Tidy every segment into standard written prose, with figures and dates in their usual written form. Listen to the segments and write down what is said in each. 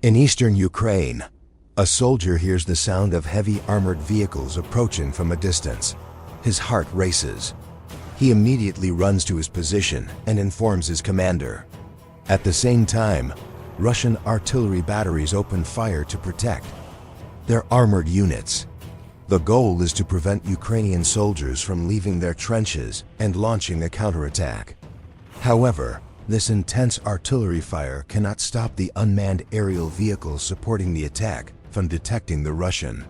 In eastern Ukraine, a soldier hears the sound of heavy armored vehicles approaching from a distance. His heart races. He immediately runs to his position and informs his commander. At the same time, Russian artillery batteries open fire to protect their armored units. The goal is to prevent Ukrainian soldiers from leaving their trenches and launching a counterattack. However, this intense artillery fire cannot stop the unmanned aerial vehicles supporting the attack from detecting the Russian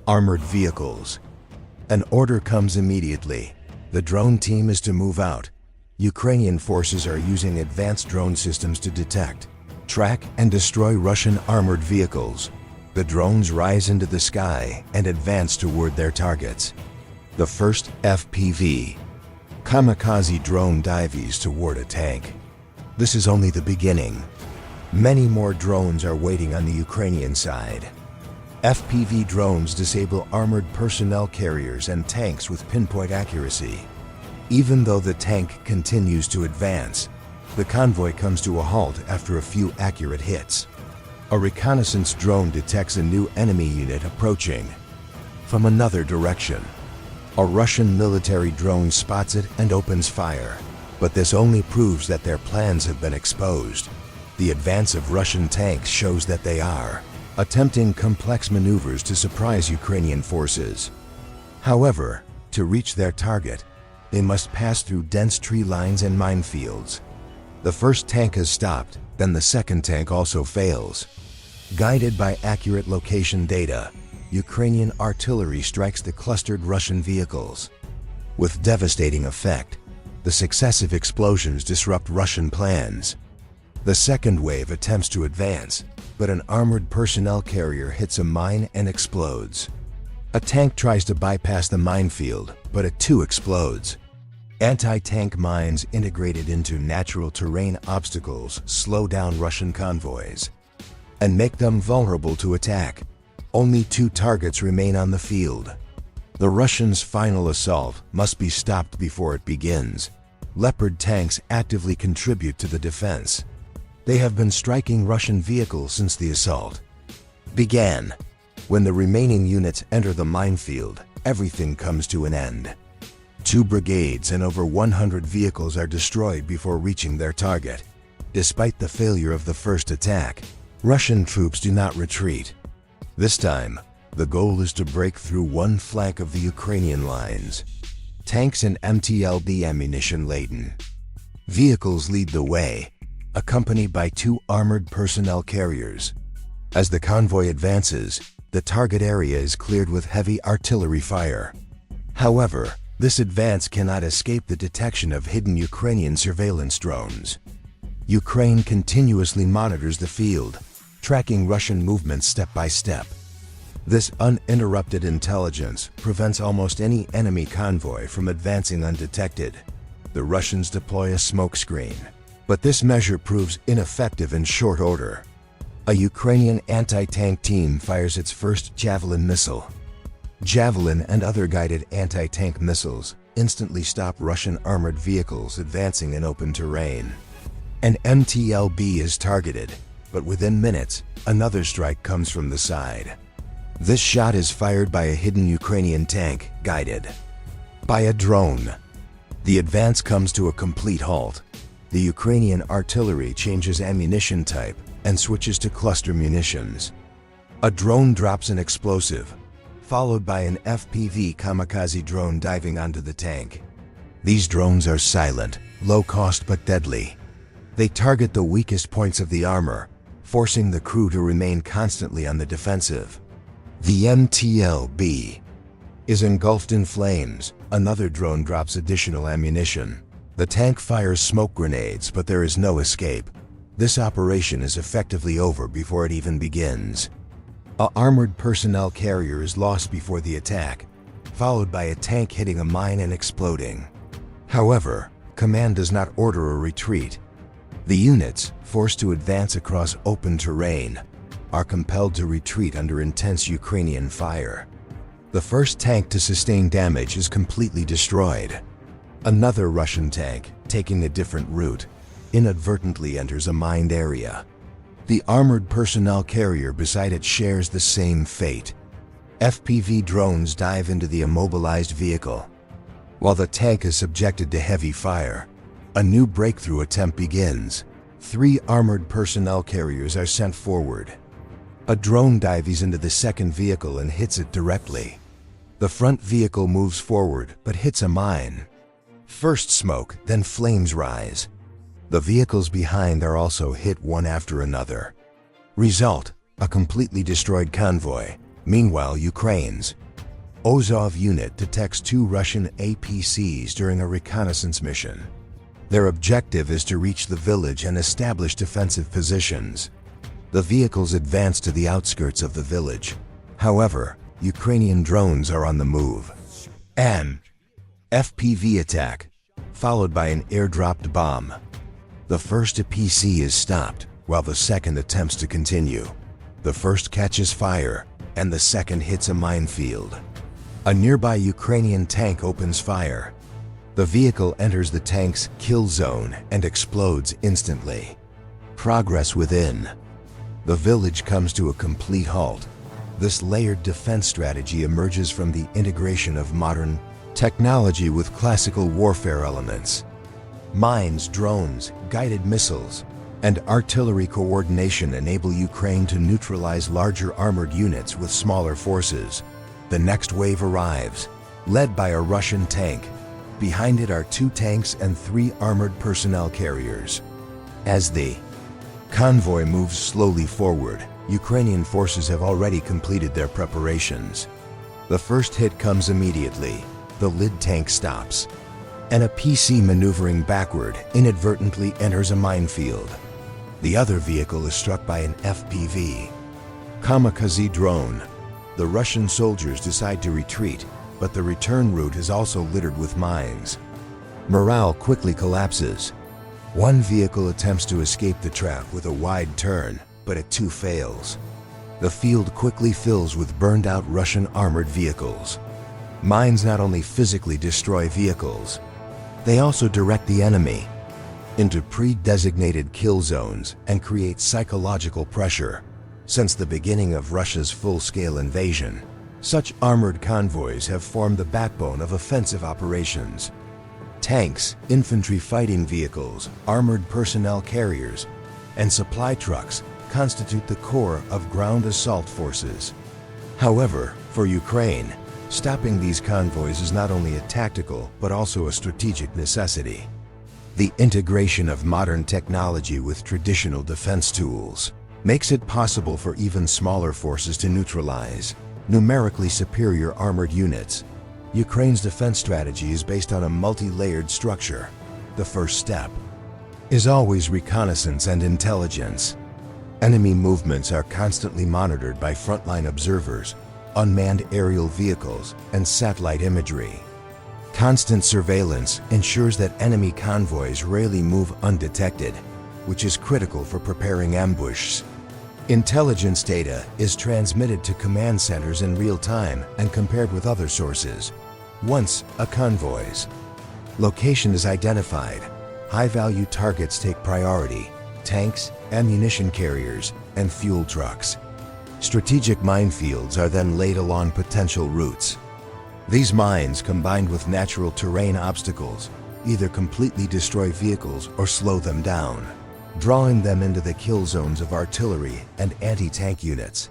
armored vehicles. An order comes immediately. The drone team is to move out. Ukrainian forces are using advanced drone systems to detect, track, and destroy Russian armored vehicles. The drones rise into the sky and advance toward their targets. The first FPV, kamikaze drone dives toward a tank. This is only the beginning. Many more drones are waiting on the Ukrainian side. FPV drones disable armored personnel carriers and tanks with pinpoint accuracy. Even though the tank continues to advance, the convoy comes to a halt after a few accurate hits. A reconnaissance drone detects a new enemy unit approaching from another direction. A Russian military drone spots it and opens fire, but this only proves that their plans have been exposed. The advance of Russian tanks shows that they are attempting complex maneuvers to surprise Ukrainian forces. However, to reach their target, they must pass through dense tree lines and minefields. The first tank has stopped, then the second tank also fails. Guided by accurate location data, Ukrainian artillery strikes the clustered Russian vehicles. With devastating effect, the successive explosions disrupt Russian plans. The second wave attempts to advance, but an armored personnel carrier hits a mine and explodes. A tank tries to bypass the minefield, but it too explodes. Anti-tank mines integrated into natural terrain obstacles slow down Russian convoys and make them vulnerable to attack. Only 2 targets remain on the field. The Russians' final assault must be stopped before it begins. Leopard tanks actively contribute to the defense. They have been striking Russian vehicles since the assault began. When the remaining units enter the minefield, everything comes to an end. 2 brigades and over 100 vehicles are destroyed before reaching their target. Despite the failure of the first attack, Russian troops do not retreat. This time, the goal is to break through one flank of the Ukrainian lines. Tanks and MTLB ammunition laden vehicles lead the way, accompanied by 2 armored personnel carriers. As the convoy advances, the target area is cleared with heavy artillery fire. However, this advance cannot escape the detection of hidden Ukrainian surveillance drones. Ukraine continuously monitors the field, tracking Russian movements step by step. This uninterrupted intelligence prevents almost any enemy convoy from advancing undetected. The Russians deploy a smokescreen, but this measure proves ineffective in short order. A Ukrainian anti-tank team fires its first Javelin missile. Javelin and other guided anti-tank missiles instantly stop Russian armored vehicles advancing in open terrain. An MTLB is targeted, but within minutes, another strike comes from the side. This shot is fired by a hidden Ukrainian tank, guided by a drone. The advance comes to a complete halt. The Ukrainian artillery changes ammunition type and switches to cluster munitions. A drone drops an explosive, followed by an FPV kamikaze drone diving onto the tank. These drones are silent, low-cost but deadly. They target the weakest points of the armor, forcing the crew to remain constantly on the defensive. The MTLB is engulfed in flames. Another drone drops additional ammunition. The tank fires smoke grenades, but there is no escape. This operation is effectively over before it even begins. An armored personnel carrier is lost before the attack, followed by a tank hitting a mine and exploding. However, command does not order a retreat. The units, forced to advance across open terrain, are compelled to retreat under intense Ukrainian fire. The first tank to sustain damage is completely destroyed. Another Russian tank, taking a different route, inadvertently enters a mined area. The armored personnel carrier beside it shares the same fate. FPV drones dive into the immobilized vehicle. While the tank is subjected to heavy fire, a new breakthrough attempt begins. 3 armored personnel carriers are sent forward. A drone dives into the second vehicle and hits it directly. The front vehicle moves forward but hits a mine. First smoke, then flames rise. The vehicles behind are also hit one after another. Result: a completely destroyed convoy. Meanwhile, Ukraine's Azov unit detects 2 Russian APCs during a reconnaissance mission. Their objective is to reach the village and establish defensive positions. The vehicles advance to the outskirts of the village. However, Ukrainian drones are on the move. An FPV attack, followed by an airdropped bomb. The first APC is stopped, while the second attempts to continue. The first catches fire, and the second hits a minefield. A nearby Ukrainian tank opens fire. The vehicle enters the tank's kill zone and explodes instantly. Progress within. The village comes to a complete halt. This layered defense strategy emerges from the integration of modern technology with classical warfare elements. Mines, drones, guided missiles, and artillery coordination enable Ukraine to neutralize larger armored units with smaller forces. The next wave arrives, led by a Russian tank. Behind it are 2 tanks and 3 armored personnel carriers. As the convoy moves slowly forward, Ukrainian forces have already completed their preparations. The first hit comes immediately. The lead tank stops, and a PC maneuvering backward inadvertently enters a minefield. The other vehicle is struck by an FPV kamikaze drone. The Russian soldiers decide to retreat, but the return route is also littered with mines. Morale quickly collapses. One vehicle attempts to escape the trap with a wide turn, but it too fails. The field quickly fills with burned-out Russian armored vehicles. Mines not only physically destroy vehicles, they also direct the enemy into pre-designated kill zones and create psychological pressure. Since the beginning of Russia's full-scale invasion, such armored convoys have formed the backbone of offensive operations. Tanks, infantry fighting vehicles, armored personnel carriers, and supply trucks constitute the core of ground assault forces. However, for Ukraine, stopping these convoys is not only a tactical but also a strategic necessity. The integration of modern technology with traditional defense tools makes it possible for even smaller forces to neutralize numerically superior armored units. Ukraine's defense strategy is based on a multi-layered structure. The first step is always reconnaissance and intelligence. Enemy movements are constantly monitored by frontline observers, unmanned aerial vehicles, and satellite imagery. Constant surveillance ensures that enemy convoys rarely move undetected, which is critical for preparing ambushes. Intelligence data is transmitted to command centers in real time and compared with other sources. Once a convoy's location is identified, high-value targets take priority: tanks, ammunition carriers, and fuel trucks. Strategic minefields are then laid along potential routes. These mines, combined with natural terrain obstacles, either completely destroy vehicles or slow them down, drawing them into the kill zones of artillery and anti-tank units.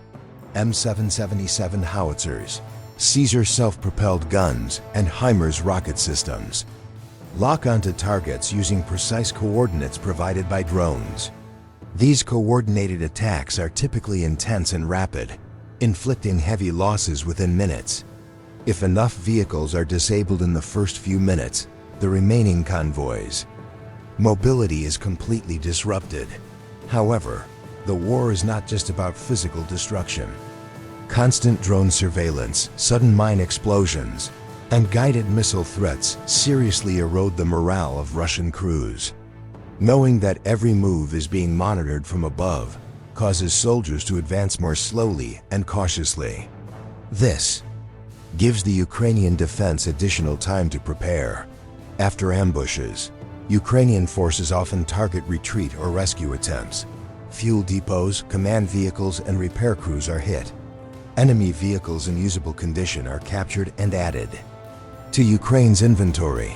M777 howitzers, Caesar self-propelled guns, and HIMARS rocket systems lock onto targets using precise coordinates provided by drones. These coordinated attacks are typically intense and rapid, inflicting heavy losses within minutes. If enough vehicles are disabled in the first few minutes, the remaining convoys' mobility is completely disrupted. However, the war is not just about physical destruction. Constant drone surveillance, sudden mine explosions, and guided missile threats seriously erode the morale of Russian crews. Knowing that every move is being monitored from above causes soldiers to advance more slowly and cautiously. This gives the Ukrainian defense additional time to prepare. After ambushes, Ukrainian forces often target retreat or rescue attempts. Fuel depots, command vehicles, and repair crews are hit. Enemy vehicles in usable condition are captured and added to Ukraine's inventory.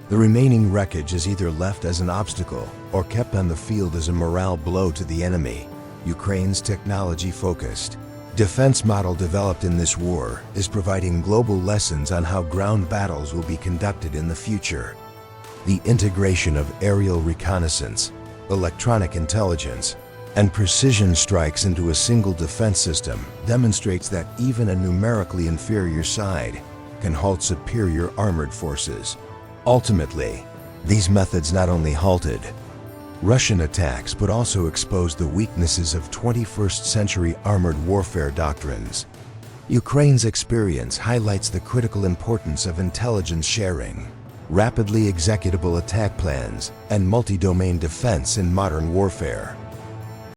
The remaining wreckage is either left as an obstacle or kept on the field as a morale blow to the enemy. Ukraine's technology-focused defense model developed in this war is providing global lessons on how ground battles will be conducted in the future. The integration of aerial reconnaissance, electronic intelligence, and precision strikes into a single defense system demonstrates that even a numerically inferior side can halt superior armored forces. Ultimately, these methods not only halted Russian attacks but also exposed the weaknesses of 21st century armored warfare doctrines. Ukraine's experience highlights the critical importance of intelligence sharing, rapidly executable attack plans, and multi-domain defense in modern warfare.